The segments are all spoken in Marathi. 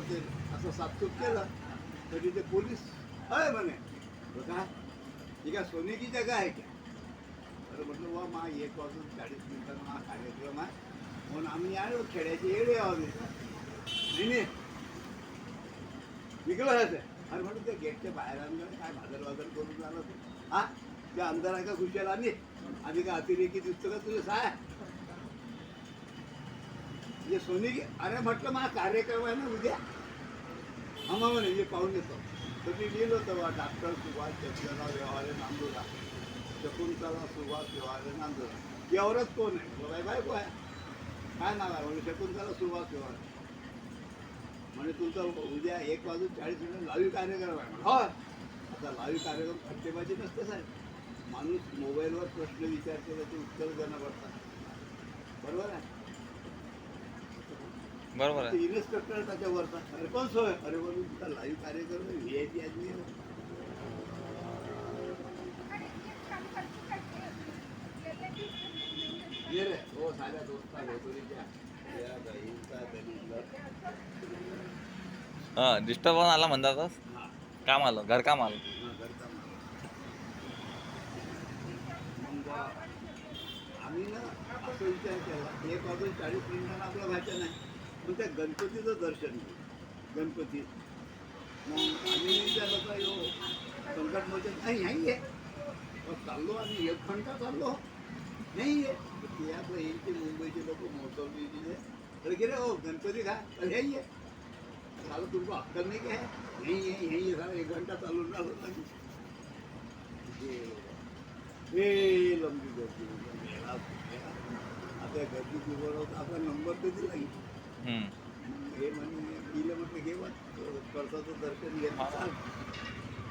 ते असं साफसूफ केलं तरी ते पोलीस आहे म्हणे काय ही काय सोन्याची जगा आहे का. तर म्हटलं वा मा 1:40 हा कार्यक्रम आहे म्हणून आम्ही आलो खेड्याचे येडे आहोत नाही निघलं अरे म्हणून ते गेटच्या बाहेर आणलं काय भादर वादर करून झालं ते हा त्या अंधार आहे का खुशाल आम्ही का अतिरेकी दिसतो का तुझं साय म्हणजे सोनी अरे म्हटलं मला कार्यक्रम आहे ना उद्या आम्हा म्हणे जे पाहून येतो तर मी लिहिलं होतं बा डॉक्टर सुभाष चंद्रराव व्यवहारे नांदुरा शकुंतला सुभाष व्यवहारे नांदुरा एवढंच कोण आहे बाई बायको आहे काय नाव आहे म्हणजे शकुंतला सुभाष व्यवहारे म्हणजे तुमचं उद्या 1:40 लाईव्ह कार्यक्रम आहे हो आता लाईव्ह कार्यक्रम सट्टेबाजी नसते साहेब माणूस मोबाईलवर प्रश्न विचारते त्याचे उत्तर देणं पडतात बरोबर आहे बरोबर आहे इन्स्पेक्टर त्याच्यावरचा अरे कोण सोय अरे बोलून तुझा लाईव्ह कार्यक्रम VIP आदमी ये रे हो साऱ्या दोस्ता भेटोरीच्या हा डिस्टर्ब आला म्हणतात काम आलं घरकाम आलं मग आम्ही ना असं विचार केला 1:40 आपलं व्हायचं नाही पण त्या गणपतीचं दर्शन गणपती मग आम्ही विचारलं का यो संकटमोचन नाही आहे मग चाललो आम्ही 1 घंटा चाललो नाही आहे ते आपलं यांचे मुंबईचे लोक मोठवली तिथे अरे गेले हो गणपती का तर हे चालू तुमको अक्कल नाही काय नाही आहे हे झालं 1 घंटा चालून राहिलो लागली हे लंबी गर्दी आता गर्दी उभं आपला नंबर तर दिला हे म्हणे दिलं म्हटलं घे करताचं दर्शन घेत चाल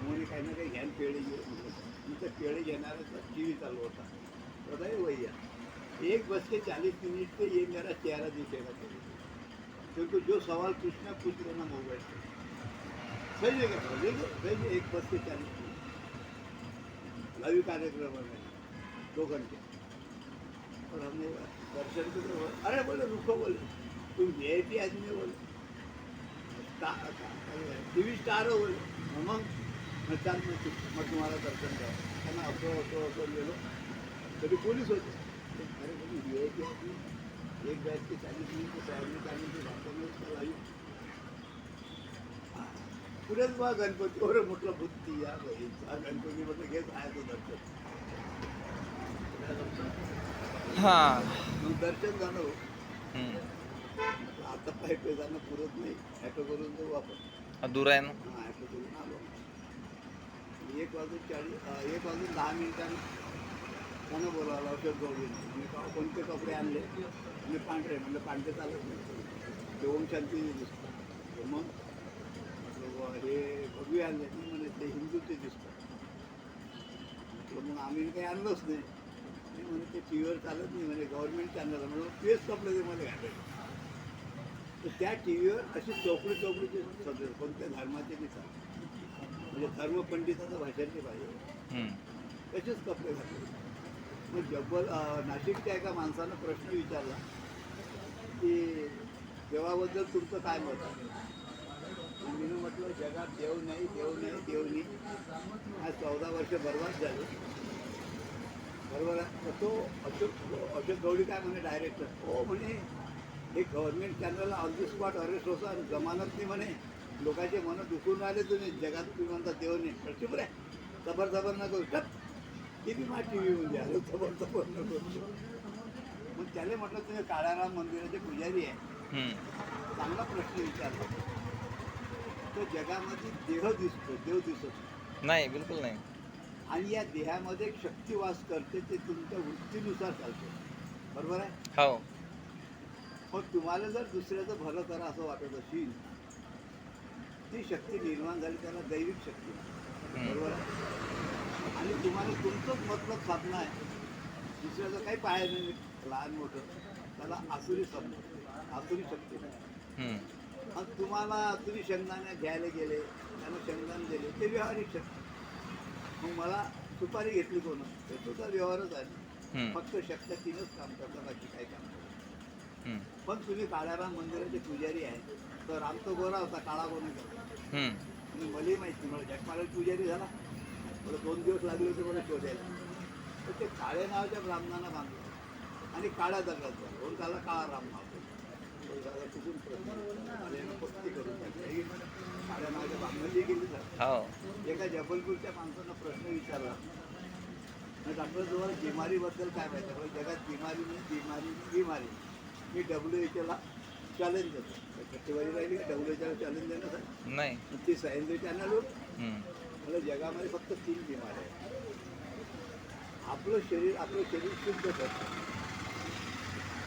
म्हणे काही ना काही घ्यान पेढे घे म्हटलं त्या पेढे घेणाऱ्याचा TV चालू होता बताइए भैया 1 बज के 40 मिनट पे ये मेरा चेहरा दिखेगा क्योंकि जो सवाल पूछना पूछ लेना मोबाइल से सही है क्या सही है 1 बज के 40 मिनट लाइव कार्यक्रम है 2 घंटे और हमने दर्शन को तो अरे बोले रुको बोले तुम VIP आदमी बोले TV स्टार हो बोले मग चाल मग तुम्हाला दर्शन द्या त्यांना असं गेलो तरी पोलीस होते अरे बोली VIP आदमी 1 बज के 40 मिनट साहेबने सांगितलं भाषण लाईव्ह पुढेच बा गणपती अरे म्हटलं बुद्धी या गणपती म्हटलं घेत आहे तो दर्शन हा मग दर्शन झालं आता पायपे जाणं पुरत नाही ॲटो करून जाऊ आपण दूर आहे ना हां ॲटो करून आलो 1:10 त्यानं बोलावलं औषध जोडीने म्हणजे कोणते कपडे आणले म्हणजे पांढरे म्हणलं पांढरे चालत नाही ते ओम शांती दिसतं मग म्हटलं हे भगवी आणले नाही म्हणे ते हिंदूचे दिसतं म्हटलं मग आम्ही काही आणलंच नाही म्हणे ते TV चालत नाही म्हणजे गव्हर्नमेंट चॅनल म्हणून तेच कपडे ते मला घालायचे तर त्या TV अशी चौकडीचे सगळे कोणत्या धर्माचे बी चालतात म्हणजे धर्मपंडिताचं भाषण नाही पाहिजे तसेच कपडे घातले मग नाशिकच्या एका माणसानं प्रश्न विचारला की देवाबद्दल तुमचं काय मत आहे मी म्हटलं जगात देव नाही देव नाही देव नाही आज 14 वर्ष बरबाद झाले बरोबर आहे तर तो अशोक गवळी काय म्हणे डायरेक्टर हो म्हणे हे गव्हर्नमेंट चॅनलला ऑन दी स्पॉट अरेस्ट होतं आणि जमानत नाही म्हणे लोकांचे मनं दुखून राहिले तुम्ही जगात तुम्ही म्हणता देव नाही चुप रे जबर नको टप किती मा TV म्हणजे आलो जबर नको मग त्याला म्हटलं तुम्ही काळाराम मंदिराचे पुजारी आहे चांगला प्रश्न विचारला तो जगामध्ये देह दिसतो देव दिसत नाही बिलकुल नाही आणि या देहामध्ये एक शक्ती वास करते ते तुमच्या वृत्तीनुसार चालते बरोबर आहे हो मग तुम्हाला जर दुसऱ्याचं भलं करा असं वाटत असेल ती शक्ती निर्माण झाली त्याला दैविक शक्ती बरोबर आहे आणि तुम्हाला तुमचंच मतलब साधणं आहे दुसऱ्याचं काही पाहायचं नाही लहान मोठं त्याला आसुरी समज आसुरी शक्ती मग तुम्हाला तुम्ही शेंगदाणे घ्यायला गेले त्यांना शेंगदाणे दिले ते व्यावहारिक शक्ती मग मला सुपारी घेतली कोण हे तुझा व्यवहारच आहे फक्त शक्ती 3च काम करतात बाकी काही काम करतात हम्म, पण तुम्ही काळाराम मंदिराचे पुजारी आहे तर राम तो गोरा होता, काळा कोणी केला? हम्म, आणि मलाही माहिती, मला जगमाला पुजारी झाला, मला 2 दिवस लागले होते मला शोधायला. तर ते काळे नावाच्या ब्राह्मणांना बांधलं आणि काळ्या दगडात झालं म्हणून त्याला काळा राम नाव दिलं. तो झाला चुकून प्रश्न आणि यानं पक्की करून टाकली. हे काळ्या नावाच्या ब्राह्मणांनी केली झालं. हो, एका जबलपूरच्या माणसानं प्रश्न विचारला, डॉक्टर जवळ बिमारीबद्दल काय माहिती आहे? जगात बिमारी नाही, बिमारी नाही, बिमारी. मी WHO ला चॅलेंज देतो. टक्केवारी राहिली का WHO चॅलेंज देणार आहे? नाही, ती सायन्स चॅनलवर हम्म, मला जगामध्ये फक्त 3 बिमाऱ्या आहेत. आपलं शरीर शुद्ध करतं,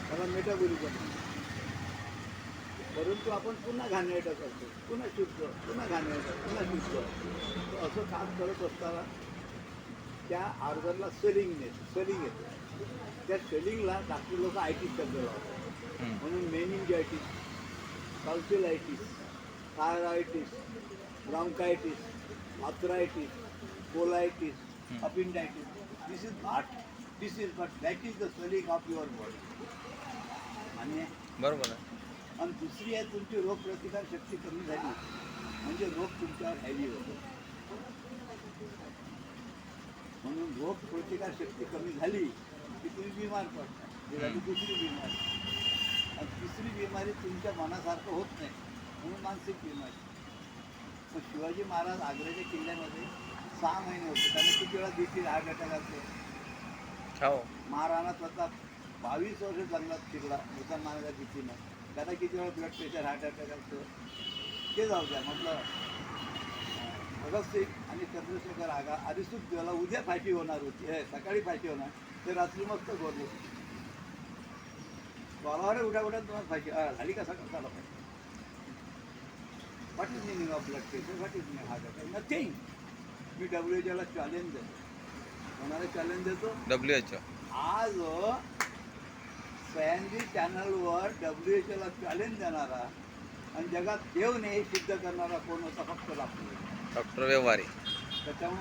त्याला मेटाबॉलिझम म्हणतात. परंतु आपण पुन्हा घाणेरडं करतो, पुन्हा शुद्ध, पुन्हा घाणेरडं, पुन्हा शुद्ध. तर असं काम करत असताना त्या ऑर्गनला सेलिंग येतं. त्या सेलिंगला डॉक्टर लोक IT शब्द लावतात. हम्म, म्हणून meningitis, tonsillitis, thyroiditis, bronchitis, arthritis, colitis, appendicitis. This is not disease but that is the swelling of your body. आणि बरोबर आहे. दुसरी आहे तुमची रोगप्रतिकार शक्ती कमी झाली म्हणजे रोग तुमच्यावर हॅवी होतो. म्हणून रोगप्रतिकार शक्ती कमी झाली की तुम्ही बिमार पडता. ही झाली दुसरी बिमारी. आणि तिसरी बिमारी तुमच्या मनासारखं होत नाही म्हणून मानसिक बिमारी. मग शिवाजी महाराज आग्र्याच्या किल्ल्यामध्ये 6 महिने होते. त्यांना किती वेळा BP हार्ट अटॅक असतो. हो, महाराणा प्रताप 22 वर्ष जंगलात शिकला मुसलमानाच्या भीतीनं. त्यांना किती वेळा ब्लड प्रेशर हार्ट अटॅक असतो. ते जाऊ द्या. म्हटलं भगतसिंग आणि चंद्रशेखर अरिसुद्धला उद्या फाशी होणार होती, सकाळी फाशी होणार, ते रात्री मस्त बोलले बोलावर उठा तुम्हाला फाशी झाली का? सकाळ पाहिजे. What is meaning of blood pressure? What is meaning heart attack? Nothing. Me WHO ला चॅलेंज देतो. कोणाला चॅलेंज देतो? WHO. आज सह्याद्री चॅनलवर WHO ला चॅलेंज देणारा आणि जगात देव नाही सिद्ध करणारा कोण होता? फक्त डॉक्टर डॉक्टर व्यवहारी. त्याच्यामुळे